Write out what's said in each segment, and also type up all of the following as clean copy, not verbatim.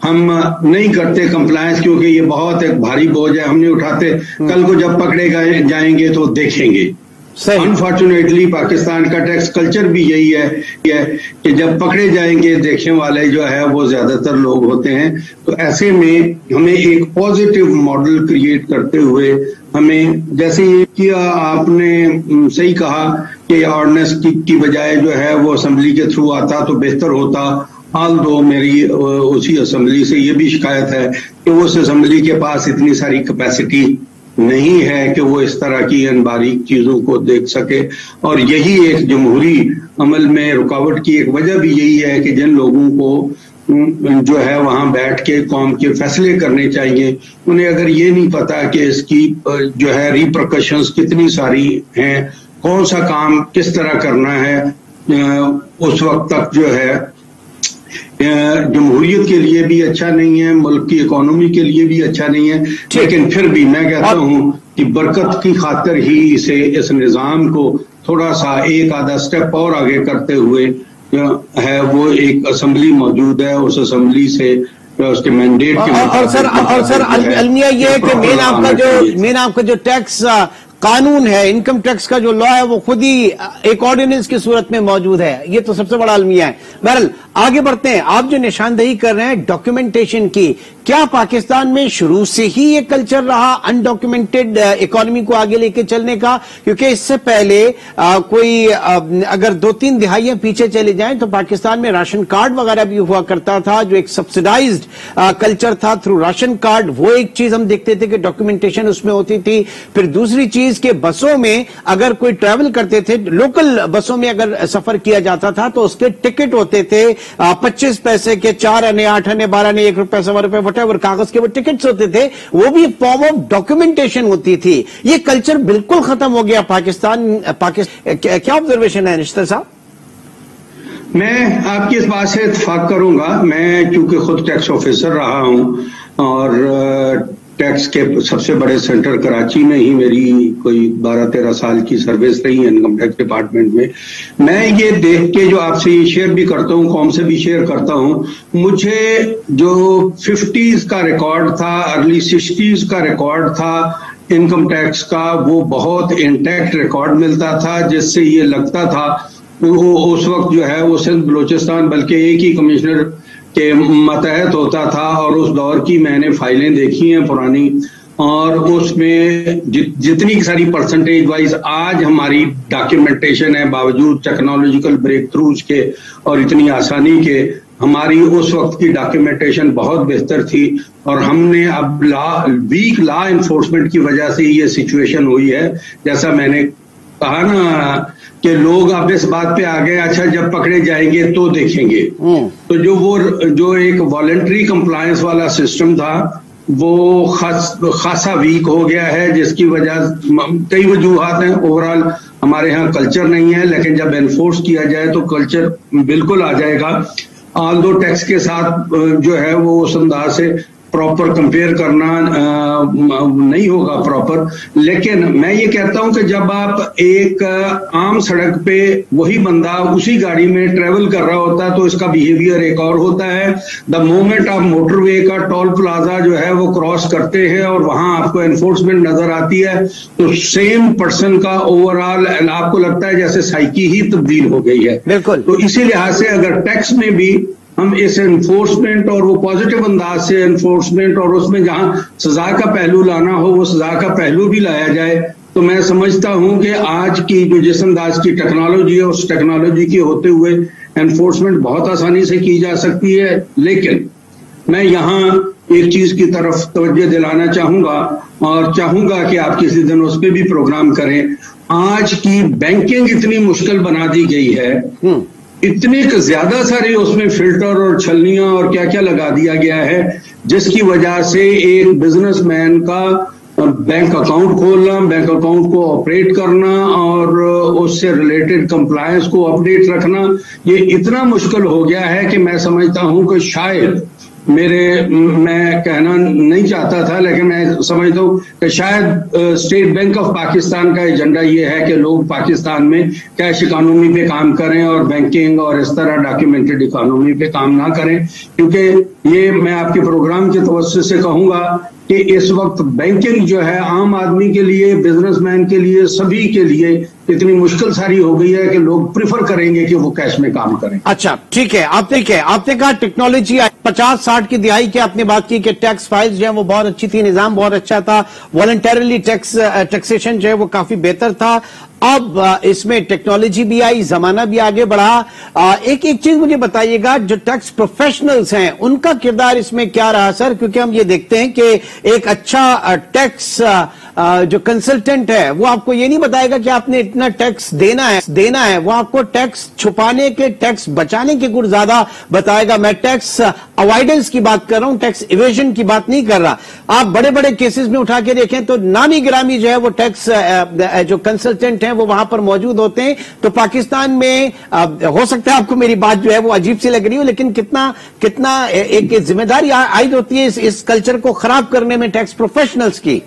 ہم نہیں کرتے کمپلائنس کیونکہ یہ بہت ایک بھاری بوجھ ہے، ہم نہیں اٹھاتے، کل کو جب پکڑے جائیں گے تو دیکھیں گے. انفارچونیٹلی پاکستان کا ٹیکس کلچر بھی یہی ہے کہ جب پکڑے جائیں گے دیکھنے والے جو ہے وہ زیادہ تر لوگ ہوتے ہیں. تو ایسے میں ہمیں ایک پازیٹیو ماڈل کریٹ کرتے ہوئے ہمیں، جیسے یہ کیا آپ نے صحیح کہا کہ آرڈیننس کی بجائے جو ہے وہ اسمبلی کے تھرو آتا تو بہتر ہوتا. حال دو میری اسی اسمبلی سے یہ بھی شکایت ہے کہ اس اسمبلی کے پاس اتنی ساری کیپیسٹی نہیں ہے کہ وہ اس طرح کی ان باریک چیزوں کو دیکھ سکے. اور یہی ایک جمہوری عمل میں رکاوٹ کی ایک وجہ بھی یہی ہے کہ جن لوگوں کو جو ہے وہاں بیٹھ کے قوم کے فیصلے کرنے چاہیے، انہیں اگر یہ نہیں پتا کہ اس کی جو ہے ریپرکشنز کتنی ساری ہیں، کون سا کام کس طرح کرنا ہے، اس وقت تک جو ہے جمہوریت کے لیے بھی اچھا نہیں ہے، ملک کی اکانومی کے لیے بھی اچھا نہیں ہے. لیکن پھر بھی میں کہتا ہوں کہ برکت کی خاطر ہی اس نظام کو تھوڑا سا ایک آدھا سٹیپ اور آگے کرتے ہوئے ہے وہ ایک اسمبلی موجود ہے، اس اسمبلی سے اس کے مینڈیٹ کے اور سر المیہ یہ ہے کہ مین آپ کا جو ٹیکس قانون ہے، انکم ٹیکس کا جو لا ہے، وہ خود ہی ایک آرڈیننس کی صورت میں موجود ہے. یہ تو سب سے بڑا المیہ ہے. بہرحال آگے بڑھتے ہیں. آپ جو نشاندہی کر رہے ہیں ڈاکیومنٹیشن کی، کیا پاکستان میں شروع سے ہی یہ کلچر رہا انڈاکیومنٹڈ اکانومی کو آگے لے کے چلنے کا؟ کیونکہ اس سے پہلے کوئی اگر 2-3 دہائیاں پیچھے چلے جائیں تو پاکستان میں راشن کارڈ وغیرہ بھی ہوا کرتا تھا، جو ایک سبسیڈائزڈ کلچر تھا تھرو راشن کارڈ. وہ ایک چیز ہم دیکھتے تھے کہ ڈاکیومنٹیشن اس میں ہوتی تھی. پھر دوسری چیز کہ بسوں میں اگر کوئی ٹریول کرتے تھے، لوکل بسوں میں اگر سفر کیا جاتا تھا تو اس کے ٹکٹ ہوتے تھے 25 پیسے کے، 4 آنے، 8 آنے، 12 آنے، 1 روپے، 1.25 روپے، کاغذ کے وہ ٹکٹس ہوتے تھے. وہ بھی فارم آف ڈاکیومنٹیشن ہوتی تھی. یہ کلچر بالکل ختم ہو گیا پاکستان. کیا آبزرویشن ہے نشتر صاحب؟ میں آپ کی اس بات سے اتفاق کروں گا. میں چونکہ خود ٹیکس آفیسر رہا ہوں اور ٹیکس کے سب سے بڑے سینٹر کراچی میں ہی میری کوئی 12-13 سال کی سروس رہی انکم ٹیکس ڈپارٹمنٹ میں. میں یہ دیکھ کے جو آپ سے یہ شیئر بھی کرتا ہوں، قوم سے بھی شیئر کرتا ہوں، مجھے جو 50s کا ریکارڈ تھا، ارلی 60s کا ریکارڈ تھا انکم ٹیکس کا، وہ بہت انٹیکٹ ریکارڈ ملتا تھا، جس سے یہ لگتا تھا وہ اس وقت جو ہے وہ سندھ بلوچستان بلکہ ایک ہی کمشنر کے ماتحت ہوتا تھا. اور اس دور کی میں نے فائلیں دیکھی ہیں پرانی، اور اس میں جتنی ساری پرسنٹیج وائز آج ہماری ڈاکیومنٹیشن ہے، باوجود ٹیکنالوجیکل بریک تھروز کے اور اتنی آسانی کے، ہماری اس وقت کی ڈاکیومنٹیشن بہت بہتر تھی. اور ہم نے اب ویک لا انفورسمنٹ کی وجہ سے یہ سچویشن ہوئی ہے. جیسا میں نے کہا نا کہ لوگ اب اس بات پہ آ گئے، اچھا جب پکڑے جائیں گے تو دیکھیں گے. تو جو ایک والنٹری کمپلائنس والا سسٹم تھا وہ خاصا ویک ہو گیا ہے، جس کی وجہ کئی وجوہات ہیں. اوورال ہمارے ہاں کلچر نہیں ہے، لیکن جب انفورس کیا جائے تو کلچر بالکل آ جائے گا. آل دو ٹیکس کے ساتھ جو ہے وہ اس انداز سے پراپر کمپیئر کرنا نہیں ہوگا پراپر. لیکن میں یہ کہتا ہوں کہ جب آپ ایک عام سڑک پہ وہی بندہ اسی گاڑی میں ٹریول کر رہا ہوتا ہے تو اس کا بیہیویئر ایک اور ہوتا ہے. دا مومنٹ آپ موٹر وے کا ٹول پلازا جو ہے وہ کراس کرتے ہیں اور وہاں آپ کو انفورسمنٹ نظر آتی ہے تو سیم پرسن کا اوور آل آپ کو لگتا ہے جیسے سائیکی ہی تبدیل ہو گئی ہے. بالکل. تو اسی لحاظ سے اگر ٹیکس میں بھی ہم اس انفورسمنٹ اور وہ پازیٹیو انداز سے انفورسمنٹ اور اس میں جہاں سزا کا پہلو لانا ہو وہ سزا کا پہلو بھی لایا جائے تو میں سمجھتا ہوں کہ آج کی جو جس انداز کی ٹیکنالوجی ہے اس ٹیکنالوجی کے ہوتے ہوئے انفورسمنٹ بہت آسانی سے کی جا سکتی ہے. لیکن میں یہاں ایک چیز کی طرف توجہ دلانا چاہوں گا اور چاہوں گا کہ آپ کسی دن اس پہ بھی پروگرام کریں. آج کی بینکنگ اتنی مشکل بنا دی گئی ہے، اتنے زیادہ سارے اس میں فلٹر اور چھلنیاں اور کیا کیا لگا دیا گیا ہے، جس کی وجہ سے ایک بزنس مین کا بینک اکاؤنٹ کھولنا، بینک اکاؤنٹ کو آپریٹ کرنا اور اس سے ریلیٹڈ کمپلائنس کو اپڈیٹ رکھنا یہ اتنا مشکل ہو گیا ہے کہ میں سمجھتا ہوں کہ شاید میں کہنا نہیں چاہتا تھا، لیکن میں سمجھتا ہوں کہ شاید اسٹیٹ بینک آف پاکستان کا ایجنڈا یہ ہے کہ لوگ پاکستان میں کیش اکانومی پہ کام کریں اور بینکنگ اور اس طرح ڈاکیومنٹڈ اکانومی پہ کام نہ کریں، کیونکہ یہ میں آپ کے پروگرام کے توسط سے کہوں گا کہ اس وقت بینکنگ جو ہے عام آدمی کے لیے، بزنس مین کے لیے، سبھی کے لیے اتنی مشکل ساری ہو گئی ہے کہ لوگ پریفر کریں گے کہ وہ کیش میں کام کریں۔ اچھا ٹھیک ہے، آپ نے کہا ٹیکنالوجی 50-60 کی دہائی کی آپ نے بات کی کہ ٹیکس فائلز جو ہیں وہ بہت اچھی تھی، نظام بہت اچھا تھا، والنٹریلی ٹیکسیشن جو ہے وہ کافی بہتر تھا۔ اب اس میں ٹیکنالوجی بھی آئی، زمانہ بھی آگے بڑھا۔ ایک چیز مجھے بتائیے گا، جو ٹیکس پروفیشنلز ہیں ان کا کردار اس میں کیا رہا سر؟ کیونکہ ہم یہ دیکھتے ہیں کہ ایک اچھا ٹیکس جو کنسلٹنٹ ہے وہ آپ کو یہ نہیں بتائے گا کہ آپ نے اتنا ٹیکس دینا ہے، وہ آپ کو ٹیکس چھپانے کے، ٹیکس بچانے کے کچھ زیادہ بتائے گا۔ میں ٹیکس اوائڈنس کی بات کر رہا ہوں، ٹیکس ایویژن کی بات نہیں کر رہا۔ آپ بڑے بڑے کیسز میں اٹھا کے دیکھیں تو نامی گرامی جو ہے وہ ٹیکس جو کنسلٹنٹ ہیں وہ وہاں پر موجود ہوتے ہیں۔ تو پاکستان میں ہو سکتا ہے آپ کو میری بات جو ہے وہ عجیب سی لگ رہی ہو، لیکن کتنا ایک ذمہ داری عائد ہوتی ہے اس کلچر کو خراب کرنے میں ٹیکس پروفیشنلز کی۔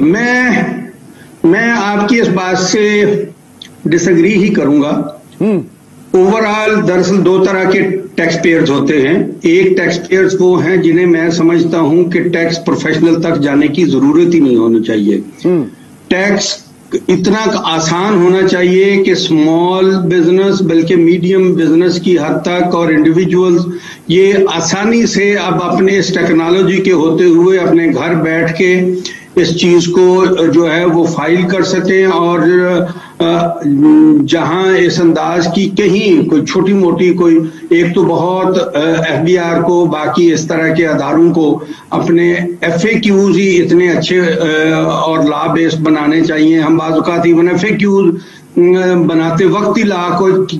میں آپ کی اس بات سے ڈس ایگری ہی کروں گا۔ اوور آل دراصل دو طرح کے ٹیکس پیئرز ہوتے ہیں۔ ایک ٹیکس پیئرز وہ ہیں جنہیں میں سمجھتا ہوں کہ ٹیکس پروفیشنل تک جانے کی ضرورت ہی نہیں ہونی چاہیے۔ ٹیکس اتنا آسان ہونا چاہیے کہ اسمال بزنس بلکہ میڈیم بزنس کی حد تک اور انڈیویجولز یہ آسانی سے اب اپنے اس ٹیکنالوجی کے ہوتے ہوئے اپنے گھر بیٹھ کے اس چیز کو جو ہے وہ فائل کر سکیں، اور جہاں اس انداز کی کہیں کوئی چھوٹی موٹی کوئی ایک تو بہت ایف بی آر کو، باقی اس طرح کے اداروں کو اپنے ایف اے کیوز ہی اتنے اچھے اور لا بیس بنانے چاہیے۔ ہم بعض اوقات ایون ایف اے کیوز بناتے وقت ہی لا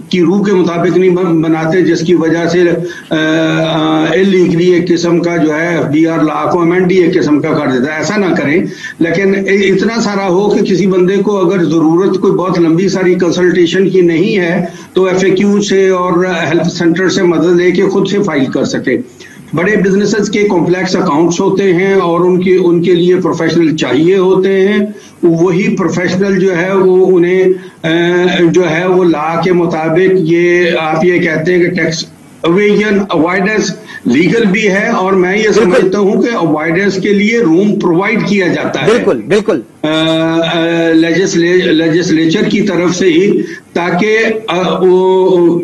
کی روح کے مطابق نہیں بناتے، جس کی وجہ سے اللیگلی ایک قسم کا جو ہے ایف بی آر لا کو امینڈ ایک قسم کا کر دیتا ہے۔ ایسا نہ کریں، لیکن اتنا سارا ہو کہ کسی بندے کو اگر ضرورت کوئی بہت لمبی ساری کنسلٹیشن کی نہیں ہے تو ایف اے کیو سے اور ہیلپ سینٹر سے مدد لے کے خود سے فائل کر سکے۔ بڑے بزنسز کے کمپلیکس اکاؤنٹس ہوتے ہیں اور ان کے لیے پروفیشنل چاہیے ہوتے ہیں۔ وہی پروفیشنل جو ہے وہ انہیں جو ہے وہ لا کے مطابق یہ آپ یہ کہتے ہیں کہ ٹیکس اویژن اوائڈنس لیگل بھی ہے، اور میں یہ سمجھتا ہوں کہ اوائڈنس کے لیے روم پرووائڈ کیا جاتا ہے بالکل لیجسلیچر کی طرف سے ہی، تاکہ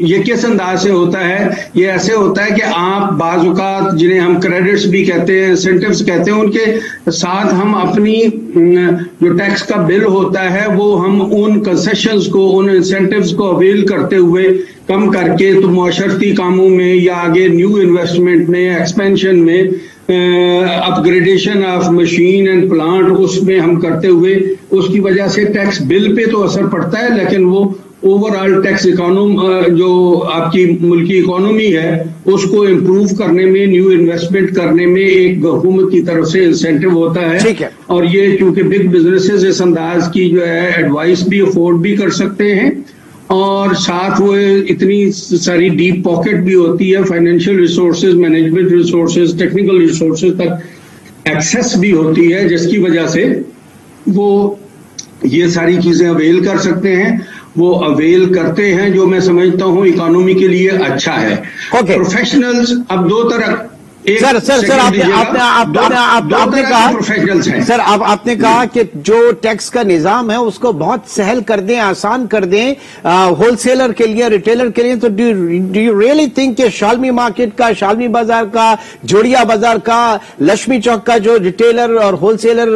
یہ کس انداز سے ہوتا ہے، یہ ایسے ہوتا ہے کہ آپ بعض اوقات جنہیں ہم کریڈٹس بھی کہتے ہیں، انسینٹیوز کہتے ہیں، ان کے ساتھ ہم اپنی جو ٹیکس کا بل ہوتا ہے وہ ہم ان کنسیشنز کو، ان انسینٹیوز کو اویل کرتے ہوئے کم کر کے تو معاشرتی کاموں میں یا آگے نیو انویسٹمنٹ میں، ایکسپینشن میں، upgradation of machine and plant, اس میں ہم کرتے ہوئے اس کی وجہ سے ٹیکس بل پہ تو اثر پڑتا ہے، لیکن وہ اوور آل ٹیکس جو آپ کی ملکی اکانومی ہے اس کو امپروو کرنے میں، نیو انویسٹمنٹ کرنے میں ایک حکومت کی طرف سے انسینٹیو ہوتا ہے۔ اور یہ چونکہ بگ بزنسز اس انداز کی جو ہے ایڈوائس بھی افورڈ بھی کر سکتے ہیں، اور ساتھ وہ اتنی ساری ڈیپ پاکٹ بھی ہوتی ہے، financial resources, management resources, technical resources تک ایکسیس بھی ہوتی ہے، جس کی وجہ سے وہ یہ ساری چیزیں اویل کر سکتے ہیں۔ وہ اویل کرتے ہیں، جو میں سمجھتا ہوں اکانومی کے لیے اچھا ہے۔ پروفیشنلز اب دو طرح، آپ نے کہا کہ جو ٹیکس کا نظام ہے اس کو بہت سہل کر دیں، آسان کر دیں ہول سیلر کے لیے، ریٹیلر کے لیے، تو ڈو یو ریئلی تھنک کہ شالمی مارکیٹ کا، شالمی بازار کا، جوڑیا بازار کا، لکشمی چوک کا جو ریٹیلر اور ہول سیلر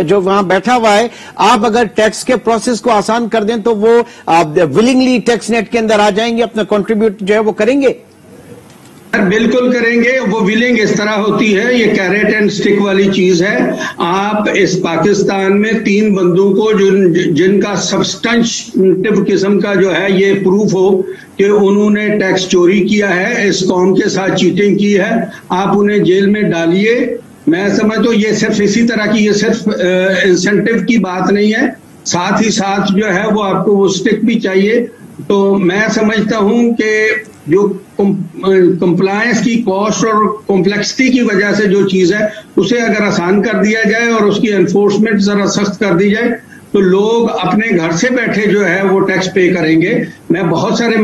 جو وہاں بیٹھا ہوا ہے، آپ اگر ٹیکس کے پروسیس کو آسان کر دیں تو وہ ولنگلی ٹیکس نیٹ کے اندر آ جائیں گے، اپنا کنٹریبیوٹ جو ہے وہ کریں گے؟ بالکل کریں گے۔ وہ ولنگ اس طرح ہوتی ہے، یہ کیرٹ اینڈ سٹک والی چیز ہے۔ آپ اس پاکستان میں 3 بندوں کو جن کا سبسٹنٹیو قسم کا جو ہے یہ پروف ہو کہ انہوں نے ٹیکس چوری کیا ہے، اس قوم کے ساتھ چیٹنگ کی ہے، آپ انہیں جیل میں ڈالیے۔ میں سمجھتا ہوں یہ صرف اسی طرح کی، یہ صرف انسینٹیو کی بات نہیں ہے، ساتھ ہی ساتھ جو ہے وہ آپ کو وہ سٹک بھی چاہیے۔ تو میں سمجھتا ہوں کہ جو کمپلائنس کی کاسٹ اور کمپلیکسٹی کی وجہ سے جو چیز ہے اسے اگر آسان کر دیا جائے اور اس کی انفورسمنٹ ذرا سخت کر دی جائے تو لوگ اپنے گھر سے بیٹھے جو ہے وہ ٹیکس پے کریں گے. میں بہت سارے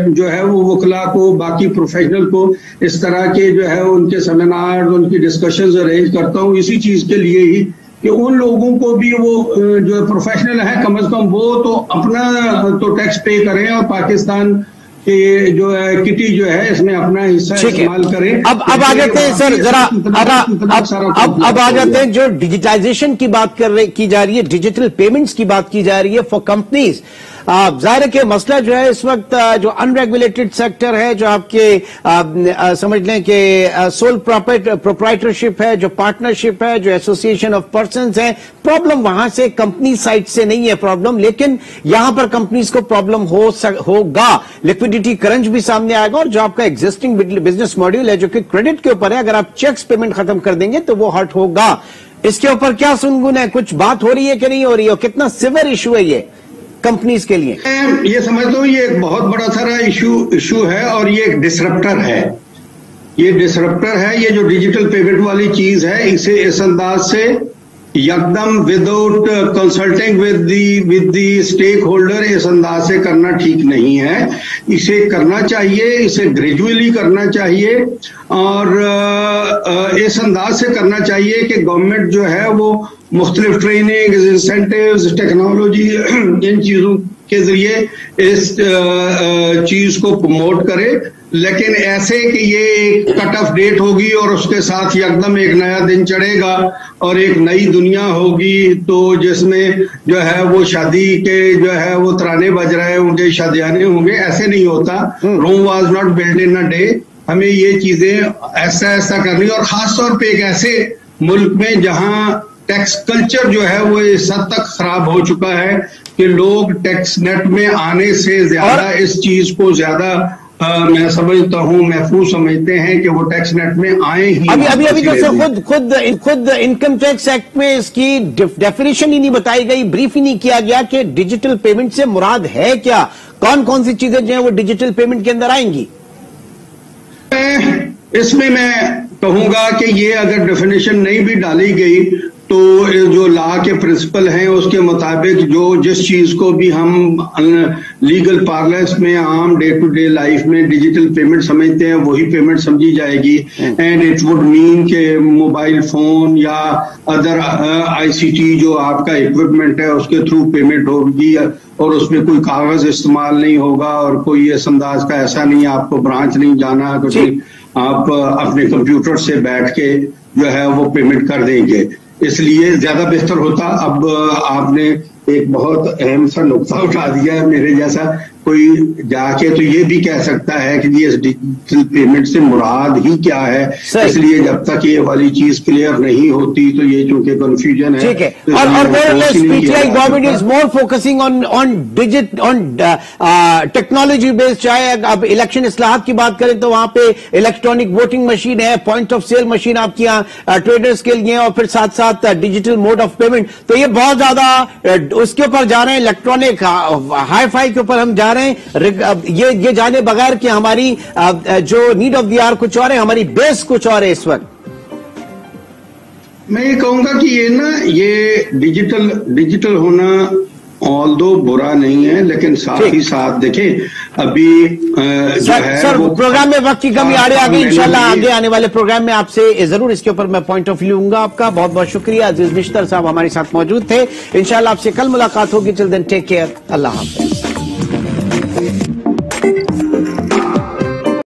جو ہے وہ وکلا کو باقی پروفیشنل کو اس طرح کے جو ہے ان کے سیمینار ان کی ڈسکشنز ارینج کرتا ہوں اسی چیز کے لیے ہی کہ ان لوگوں کو بھی وہ جو پروفیشنل ہیں کم از کم وہ تو اپنا تو ٹیکس پے کریں اور پاکستان جو ہے کٹی جو ہے اس میں اپنا حصہ استعمال کریں. اب آ جاتے ہیں سر ذرا اب آ جاتے ہیں جو ڈیجیٹائزیشن کی بات کی جا رہی ہے, ڈیجیٹل پیمنٹس کی بات کی جا رہی ہے فار کمپنیز. ظاہر ہے کہ مسئلہ جو ہے اس وقت جو ان ریگولیٹڈ سیکٹر ہے, جو آپ کے سمجھ لیں کہ سول پروپرائٹرشپ ہے, جو پارٹنرشپ ہے, جو ایسوسیشن آف پرسنز ہیں, پرابلم وہاں سے کمپنی سائٹ سے نہیں ہے پرابلم, لیکن یہاں پر کمپنیز کو پرابلم ہوگا. لیکوڈیٹی کرنچ بھی سامنے آئے گا اور جو آپ کا ایگزسٹنگ بزنس ماڈیول ہے جو کہ کریڈٹ کے اوپر ہے, اگر آپ چیکس پیمنٹ ختم کر دیں گے تو وہ ہرٹ ہوگا. اس کے اوپر کیا سنگن ہے, کچھ بات ہو رہی ہے کہ نہیں ہو رہی ہے, اور کتنا سیویئر ایشو ہے یہ کمپنیز کے لیے؟ یہ سمجھتا ہوں یہ ایک بہت بڑا سارا ایشو ہے اور یہ ایک ڈسرپٹر ہے. یہ جو ڈیجیٹل پیمنٹ والی چیز ہے اسے اس انداز سے یکدم without consulting with the stakeholder اس انداز سے کرنا ٹھیک نہیں ہے. اسے کرنا چاہیے, اسے گریجولی کرنا چاہیے اور اس انداز سے کرنا چاہیے کہ گورنمنٹ جو ہے وہ مختلف ٹریننگ, انسینٹیوز, ٹیکنالوجی ان چیزوں کے ذریعے اس چیز کو پروموٹ کرے. لیکن ایسے کہ یہ ایک کٹ آف ڈیٹ ہوگی اور اس کے ساتھ یکدم ایک نیا دن چڑھے گا اور ایک نئی دنیا ہوگی تو جس میں جو ہے وہ شادی کے جو ہے وہ ترانے بج رہے ہوں گے, شادیانے ہوں گے, ایسے نہیں ہوتا. Rome was not built in a day. ہمیں یہ چیزیں ایسا کرنی, اور خاص طور پہ ایک ایسے ملک میں جہاں ٹیکس کلچر جو ہے وہ اس حد تک خراب ہو چکا ہے کہ لوگ ٹیکس نیٹ میں آنے سے زیادہ اس چیز کو زیادہ میں سمجھتا ہوں محفوظ سمجھتے ہیں کہ وہ ٹیکس نیٹ میں آئیں ہی. ابھی جو خود انکم ٹیکس ایکٹ میں اس کی ڈیفینیشن ہی نہیں بتائی گئی, بریف ہی نہیں کیا گیا کہ ڈیجیٹل پیمنٹ سے مراد ہے کیا, کون سی چیزیں جو ہیں وہ ڈیجیٹل پیمنٹ کے اندر آئیں گی. اس میں کہوں گا کہ یہ اگر ڈیفینیشن نہیں بھی ڈالی گئی تو جو لا کے پرنسپل ہیں اس کے مطابق جو جس چیز کو بھی ہم لیگل پارلنس میں عام ڈے ٹو ڈے لائف میں ڈیجیٹل پیمنٹ سمجھتے ہیں وہی پیمنٹ سمجھی جائے گی. اینڈ اٹ وڈ مین کہ موبائل فون یا ادر آئی سی ٹی جو آپ کا اکوپمنٹ ہے اس کے تھرو پیمنٹ ہوگی اور اس میں کوئی کاغذ استعمال نہیں ہوگا اور کوئی اس انداز کا ایسا نہیں, آپ کو برانچ نہیں جانا, آپ اپنے کمپیوٹر سے بیٹھ کے جو ہے وہ پیمنٹ کر دیں گے. اس لیے زیادہ بہتر ہوتا. اب آپ نے ایک بہت اہم سا نقطہ اٹھا دیا ہے, میرے جیسا کوئی جا کے تو یہ بھی کہہ سکتا ہے کہ یہ ڈیجیٹل پیمنٹ سے مراد ہی کیا ہے. اس لیے جب تک یہ والی چیز کلیئر نہیں ہوتی تو یہ چونکہ کنفیوژن ہے. ٹھیک ہے, اور government is more focusing on technology based. چاہے اب الیکشن اصلاحات کی بات کریں تو وہاں پہ الیکٹرانک ووٹنگ مشین ہے, پوائنٹ آف سیل مشین آپ کے یہاں ٹریڈرز کے لیے, اور پھر ساتھ ساتھ ڈیجیٹل موڈ آف پیمنٹ. تو یہ بہت زیادہ اس کے اوپر جا رہے ہیں, الیکٹرانک ہائی فائی کے اوپر ہم جا رہے ہیں, یہ جانے بغیر کہ ہماری جو نیڈ آف دی آر کچھ اور ہے, ہماری بیس کچھ اور ہے. اس وقت میں یہ کہوں گا کہ یہ ڈیجیٹل ہونا آلدو برا نہیں ہے, لیکن ساتھ ہی ساتھ دیکھیں ابھی سر پروگرام میں وقت کی کمی آ گئی. انشاءاللہ آگے آنے والے پروگرام میں آپ سے ضرور اس کے اوپر میں پوائنٹ آف ویو لوں گا. آپ کا بہت بہت شکریہ. عزیز نشتر صاحب ہمارے ساتھ موجود تھے. انشاءاللہ آپ سے کل ملاقات ہوگی. چل دین ٹیک کیئر. اللہ حافظ.